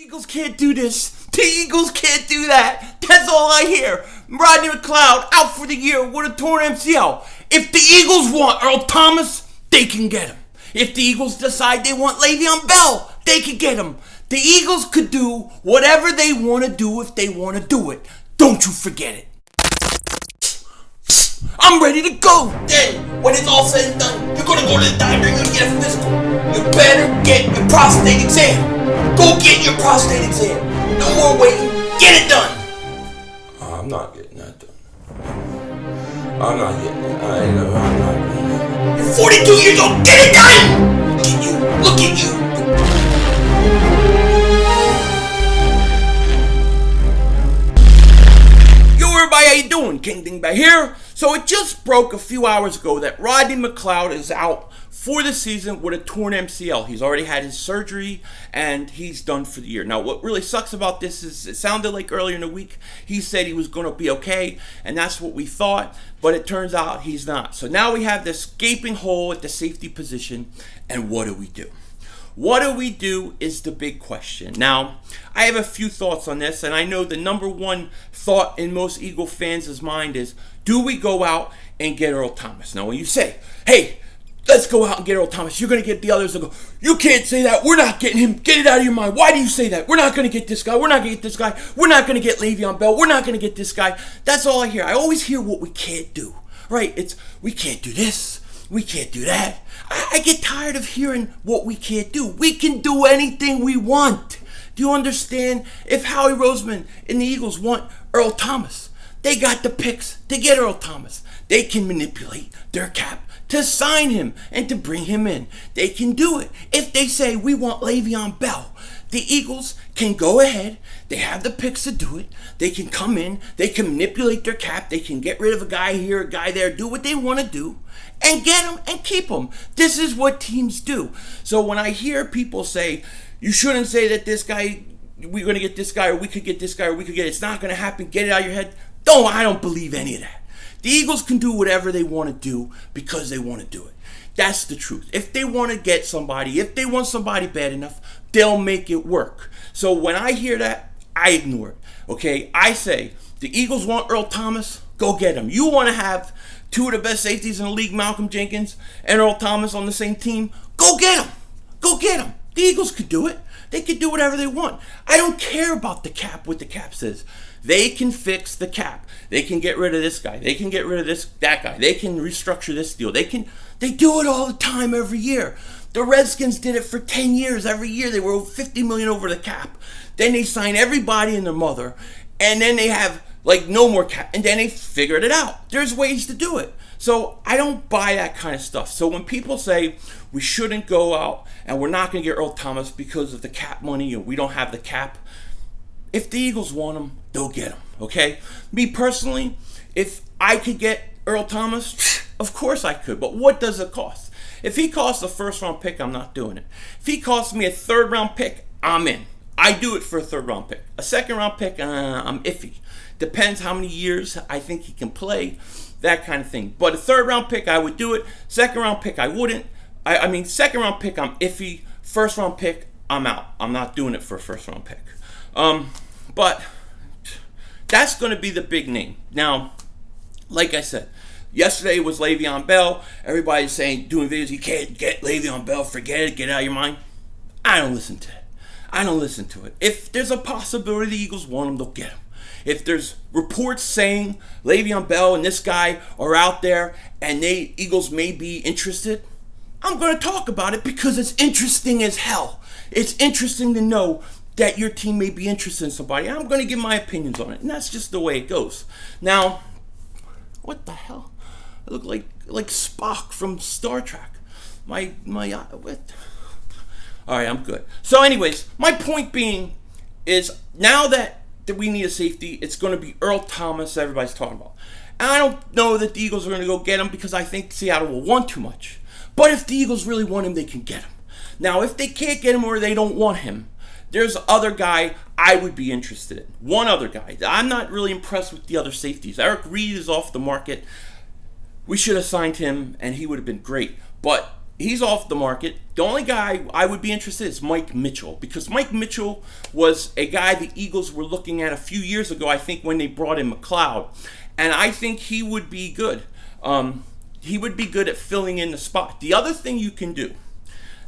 Eagles can't do this. The Eagles can't do that. That's all I hear. Rodney Mcleod out for the year with a torn MCL. If the Eagles want Earl Thomas, they can get him. If the Eagles decide they want Le'Veon Bell, they can get him. The Eagles could do whatever they want to do if they want to do it. Don't you forget it. I'm ready to go. Then, when it's all said and done, you're gonna go to the doctor and you're gonna get a physical. You better get your prostate exam. Go get your prostate exam. No more waiting. Get it done. I'm not getting that done. I'm not getting it. I'm not getting it. You're 42 years old. Get it done. Look at you. Look at you. Everybody, how you doing? King Dingbat here. So it just broke a few hours ago that Rodney Mcleod is out for the season with a torn MCL. He's already had his surgery and he's done for the year. Now, what really sucks about this is it sounded like earlier in the week he said he was going to be okay, and that's what we thought, but it turns out he's not. So now we have this gaping hole at the safety position, and what do we do? What do we do is the big question. Now, I have a few thoughts on this, and I know the number one thought in most Eagle fans' mind is, do we go out and get Earl Thomas? Now, when you say, hey, let's go out and get Earl Thomas, you're going to get the others to go, you can't say that. We're not getting him. Get it out of your mind. Why do you say that? We're not going to get this guy. We're not going to get this guy. We're not going to get Le'Veon Bell. We're not going to get this guy. That's all I hear. I always hear what we can't do, right? It's, we can't do this. We can't do that. I get tired of hearing what we can't do. We can do anything we want. Do you understand? If Howie Roseman and the Eagles want Earl Thomas, they got the picks to get Earl Thomas. They can manipulate their cap to sign him and to bring him in. They can do it. If they say we want Le'Veon Bell, the Eagles can go ahead. They have the picks to do it. They can come in. They can manipulate their cap. They can get rid of a guy here, a guy there, do what they want to do, and get him and keep him. This is what teams do. So when I hear people say, you shouldn't say that this guy, we're going to get this guy, or we could get this guy, or we could get, it's not going to happen, get it out of your head. No, I don't believe any of that. The Eagles can do whatever they want to do because they want to do it. That's the truth. If they want to get somebody, if they want somebody bad enough, they'll make it work. So when I hear that, I ignore it. Okay, I say, the Eagles want Earl Thomas, go get him. You want to have two of the best safeties in the league, Malcolm Jenkins and Earl Thomas on the same team, go get him. Go get him. The Eagles could do it. They could do whatever they want. I don't care about the cap, what the cap says. They can fix the cap. They can get rid of this guy. They can get rid of that guy. They can restructure this deal. They do it all the time every year. The Redskins did it for 10 years. Every year they were $50 million over the cap. Then they sign everybody and their mother, and then they have like no more cap, and then they figured it out. There's ways to do it. So I don't buy that kind of stuff. So when people say we shouldn't go out and we're not going to get Earl Thomas because of the cap money, or we don't have the cap, if the Eagles want him, they'll get him, okay? Me personally, if I could get Earl Thomas, of course I could, but what does it cost? If he costs a first-round pick, I'm not doing it. If he costs me a third-round pick, I'm in. I do it for a third-round pick. A second-round pick, I'm iffy. Depends how many years I think he can play, that kind of thing. But a third-round pick, I would do it. Second-round pick, I wouldn't. I mean, second-round pick, I'm iffy. First-round pick, I'm out. I'm not doing it for a first-round pick. But that's going to be the big name. Now, like I said, yesterday was Le'Veon Bell. Everybody's saying, doing videos, you can't get Le'Veon Bell, forget it, get it out of your mind. I don't listen to it. I don't listen to it. If there's a possibility the Eagles want him, they'll get him. If there's reports saying Le'Veon Bell and this guy are out there and Eagles may be interested, I'm going to talk about it because it's interesting as hell. It's interesting to know that your team may be interested in somebody. I'm going to give my opinions on it, and that's just the way it goes. Now, what the hell? I look like Spock from Star Trek. What? All right, I'm good. So anyways, my point being is now that we need a safety, it's going to be Earl Thomas everybody's talking about. And I don't know that the Eagles are going to go get him because I think Seattle will want too much. But if the Eagles really want him, they can get him. Now, if they can't get him or they don't want him, there's other guy I would be interested in. One other guy. I'm not really impressed with the other safeties. Eric Reed is off the market. We should have signed him, and he would have been great. But he's off the market. The only guy I would be interested in is Mike Mitchell, because Mike Mitchell was a guy the Eagles were looking at a few years ago, I think, when they brought in McLeod. And I think he would be good. He would be good at filling in the spot. The other thing you can do,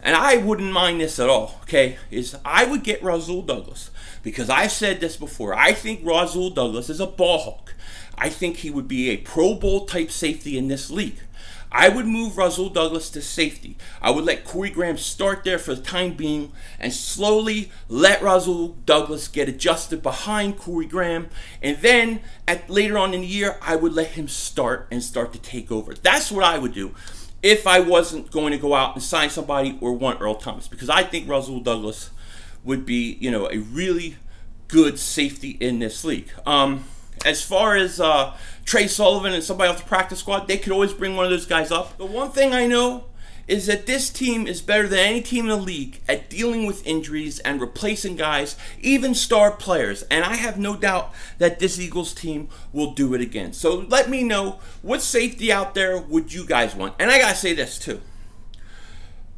and I wouldn't mind this at all, okay, is I would get Rasul Douglas, because I've said this before. I think Rasul Douglas is a ball hawk. I think he would be a Pro Bowl type safety in this league. I would move Rasul Douglas to safety. I would let Corey Graham start there for the time being and slowly let Rasul Douglas get adjusted behind Corey Graham. And then later on in the year, I would let him start to take over. That's what I would do if I wasn't going to go out and sign somebody or want Earl Thomas, because I think Rasul Douglas would be, a really good safety in this league. As far as Trey Sullivan and somebody off the practice squad, they could always bring one of those guys up. The one thing I know is that this team is better than any team in the league at dealing with injuries and replacing guys, even star players. And I have no doubt that this Eagles team will do it again. So let me know, what safety out there would you guys want? And I got to say this too.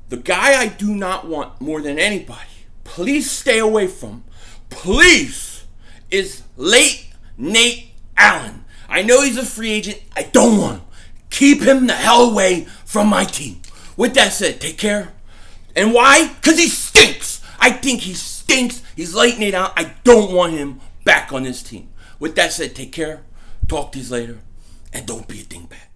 The guy I do not want more than anybody, please stay away from, please, is late Nate Allen. I know he's a free agent. I don't want him. Keep him the hell away from my team. With that said, take care. And why? Because he stinks. I think he stinks. He's late Nate Allen. I don't want him back on this team. With that said, take care. Talk to you later. And don't be a dingbat.